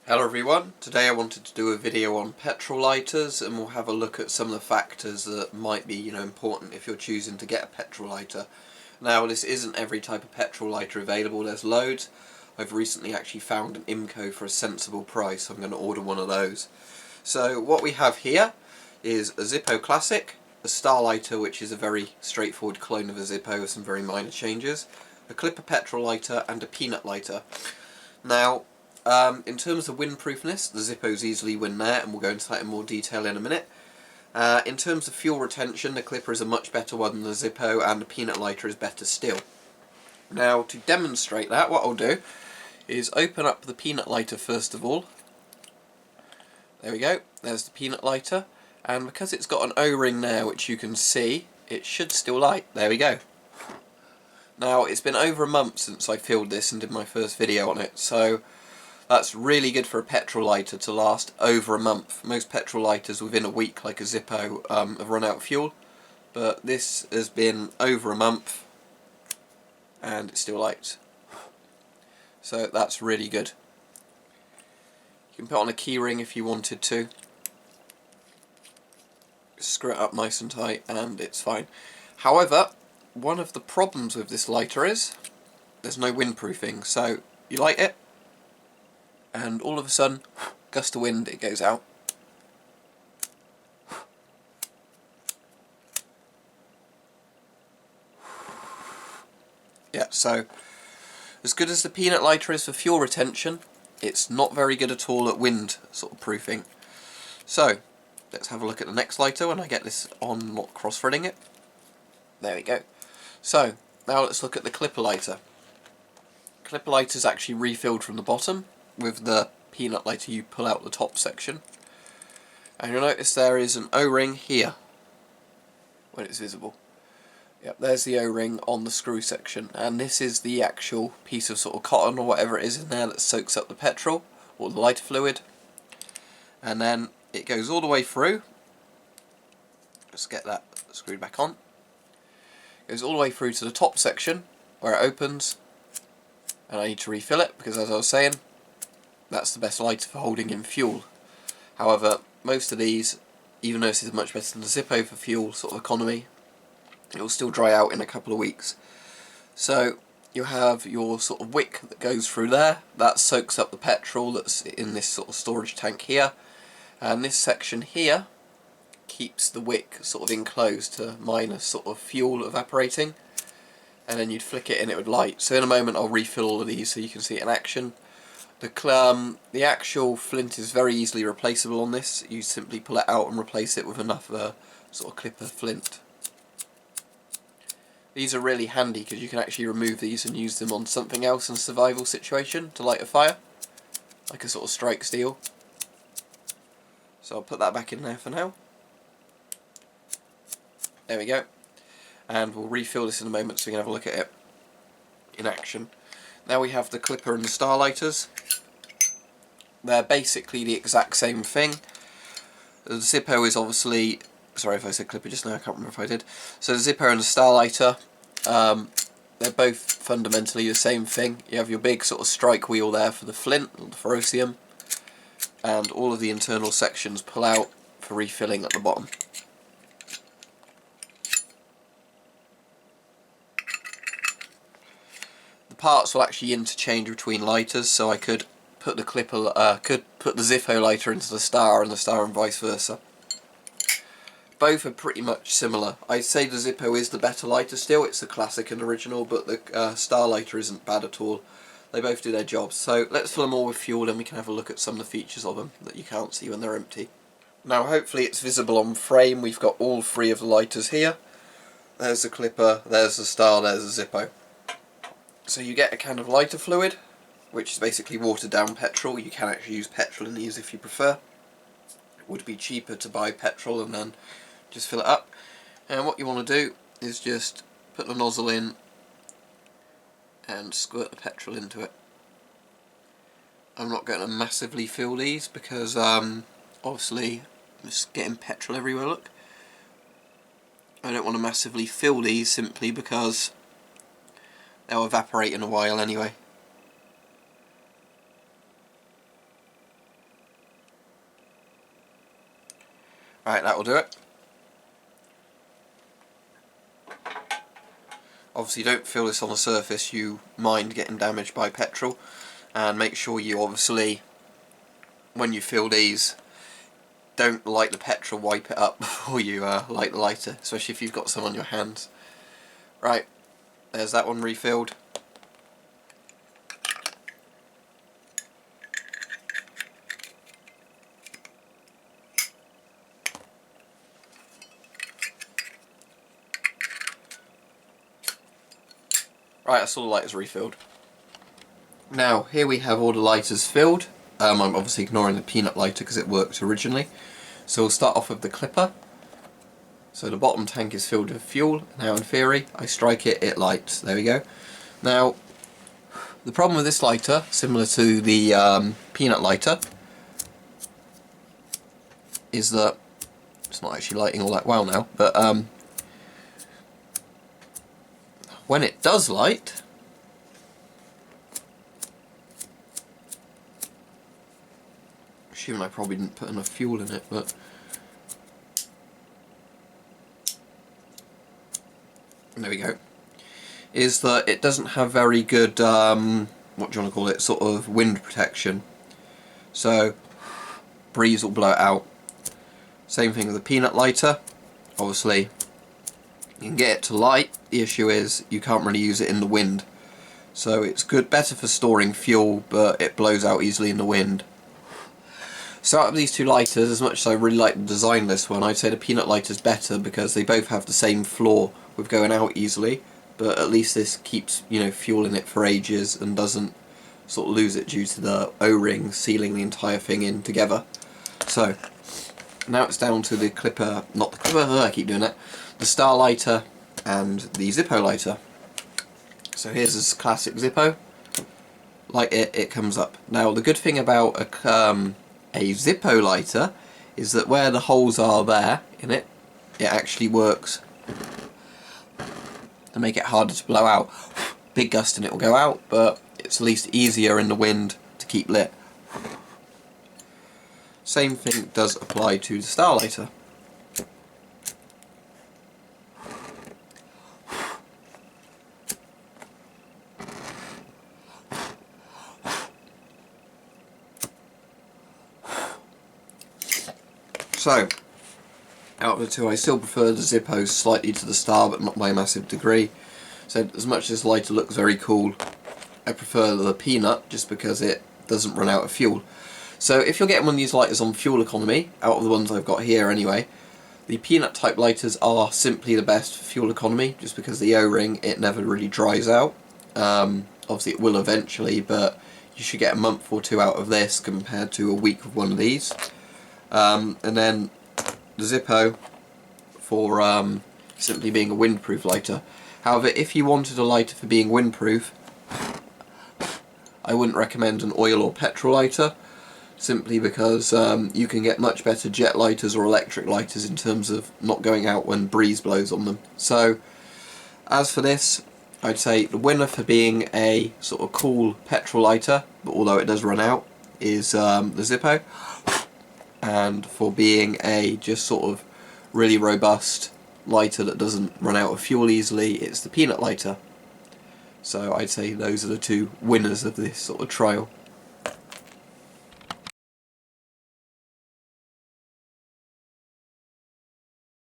Hello everyone, today I wanted to do a video on petrol lighters and we'll have a look at some of the factors that might be important if you're choosing to get a petrol lighter. Now this isn't every type of petrol lighter available, there's loads. I've recently actually found an IMCO for a sensible price, so I'm going to order one of those. So what we have here is a Zippo Classic, a Star lighter which is a very straightforward clone of a Zippo with some very minor changes, a Clipper petrol lighter and a peanut lighter. Now in terms of windproofness, the Zippos easily win there, and we'll go into that in more detail in a minute. In terms of fuel retention, the Clipper is a much better one than the Zippo, and the peanut lighter is better still. Now, to demonstrate that, what I'll do is open up the peanut lighter first of all. There we go, there's the peanut lighter, and because it's got an O-ring there which you can see, it should still light. There we go. Now, it's been over a month since I filled this and did my first video on it, so that's really good for a petrol lighter to last over a month. Most petrol lighters within a week, like a Zippo, have run out of fuel, but this has been over a month and it still lights. So that's really good. You can put on a key ring if you wanted to. Screw it up nice and tight and it's fine. However, one of the problems with this lighter is there's no windproofing, so you light it and all of a sudden, gust of wind, it goes out. Yeah, so as good as the peanut lighter is for fuel retention, it's not very good at all at wind sort of proofing. So let's have a look at the next lighter when I get this on, not cross-threading it. There we go. So now let's look at the Clipper lighter. Clipper lighter is actually refilled from the bottom. With the peanut lighter you pull out the top section, and you'll notice there is an O-ring here when it's visible. Yep, there's the O-ring on the screw section, and this is the actual piece of sort of cotton or whatever it is in there that soaks up the petrol or the lighter fluid, and then it goes all the way through. Let's get that screwed back on. It goes all the way through to the top section where it opens, and I need to refill it because, as I was saying, that's the best lighter for holding in fuel. However, most of these, even though this is much better than the Zippo for fuel sort of economy, it will still dry out in a couple of weeks. So you have your sort of wick that goes through there, that soaks up the petrol that's in this sort of storage tank here, and this section here keeps the wick sort of enclosed to minus sort of fuel evaporating, and then you'd flick it and it would light. So in a moment I'll refill all of these so you can see it in action. The actual flint is very easily replaceable on this. You simply pull it out and replace it with another sort of Clipper flint. These are really handy because you can actually remove these and use them on something else in a survival situation to light a fire, like a sort of strike steel. So I'll put that back in there for now. There we go. And we'll refill this in a moment so we can have a look at it in action. Now we have the Clipper and the Star lighters. They're basically the exact same thing. The Zippo is obviously, sorry if I said Clipper just now, I can't remember if I did. So the Zippo and the Star lighter, they're both fundamentally the same thing. You have your big sort of strike wheel there for the flint, or the ferrocium, and all of the internal sections pull out for refilling at the bottom. The parts will actually interchange between lighters, so I could put the Clipper, put the Zippo lighter into the Star and vice versa. Both are pretty much similar. I'd say the Zippo is the better lighter still, it's the classic and original, but the Star lighter isn't bad at all. They both do their jobs. So let's fill them all with fuel and we can have a look at some of the features of them that you can't see when they're empty. Now hopefully it's visible on frame. We've got all three of the lighters here. There's the Clipper, there's the Star, there's the Zippo. So you get a can of lighter fluid, which is basically watered down petrol. You can actually use petrol in these if you prefer. It would be cheaper to buy petrol and then just fill it up. And what you want to do is just put the nozzle in and squirt the petrol into it. I'm not going to massively fill these because obviously I'm just getting petrol everywhere, look. I don't want to massively fill these simply because they'll evaporate in a while anyway. Right, that will do it. Obviously don't fill this on the surface, you mind getting damaged by petrol, and make sure you obviously, when you fill these, don't light the petrol, wipe it up before you light the lighter, especially if you've got some on your hands. Right, there's that one refilled. Right, that's all the lighters refilled. Now, here we have all the lighters filled. I'm obviously ignoring the peanut lighter because it worked originally. So we'll start off with the clipper. So the bottom tank is filled with fuel. Now in theory, I strike it, it lights. There we go. Now, the problem with this lighter, similar to the peanut lighter, is that it's not actually lighting all that well now, but when it does light, assuming I probably didn't put enough fuel in it, but there we go, is that it doesn't have very good, what do you want to call it, sort of wind protection. So, breeze will blow it out. Same thing with the peanut lighter. Obviously, you can get it to light, the issue is you can't really use it in the wind. So it's better for storing fuel, but it blows out easily in the wind. So out of these two lighters, as much as I really like the design of this one, I'd say the peanut lighter is better because they both have the same flaw with going out easily, but at least this keeps, you know, fuel in it for ages and doesn't sort of lose it due to the O-ring sealing the entire thing in together. So now it's down to the clipper, not the clipper, I keep doing that, the Star lighter and the Zippo lighter. So here's this classic Zippo. Light it, it comes up. Now the good thing about a Zippo lighter is that where the holes are there in it, it actually works to make it harder to blow out. Big gust and it will go out, but it's at least easier in the wind to keep lit. Same thing does apply to the Star lighter. So, out of the two, I still prefer the Zippo slightly to the Star, but not by a massive degree. So, as much as this lighter looks very cool, I prefer the peanut just because it doesn't run out of fuel. So, if you're getting one of these lighters on fuel economy, out of the ones I've got here anyway, the peanut type lighters are simply the best for fuel economy, just because the O-ring, it never really dries out. Obviously, it will eventually, but you should get a month or two out of this compared to a week of one of these. And then the Zippo for simply being a windproof lighter. However, if you wanted a lighter for being windproof, I wouldn't recommend an oil or petrol lighter, simply because you can get much better jet lighters or electric lighters in terms of not going out when breeze blows on them. So, as for this, I'd say the winner for being a sort of cool petrol lighter, but although it does run out, is the Zippo. And for being a just sort of really robust lighter that doesn't run out of fuel easily, it's the peanut lighter. So I'd say those are the two winners of this sort of trial.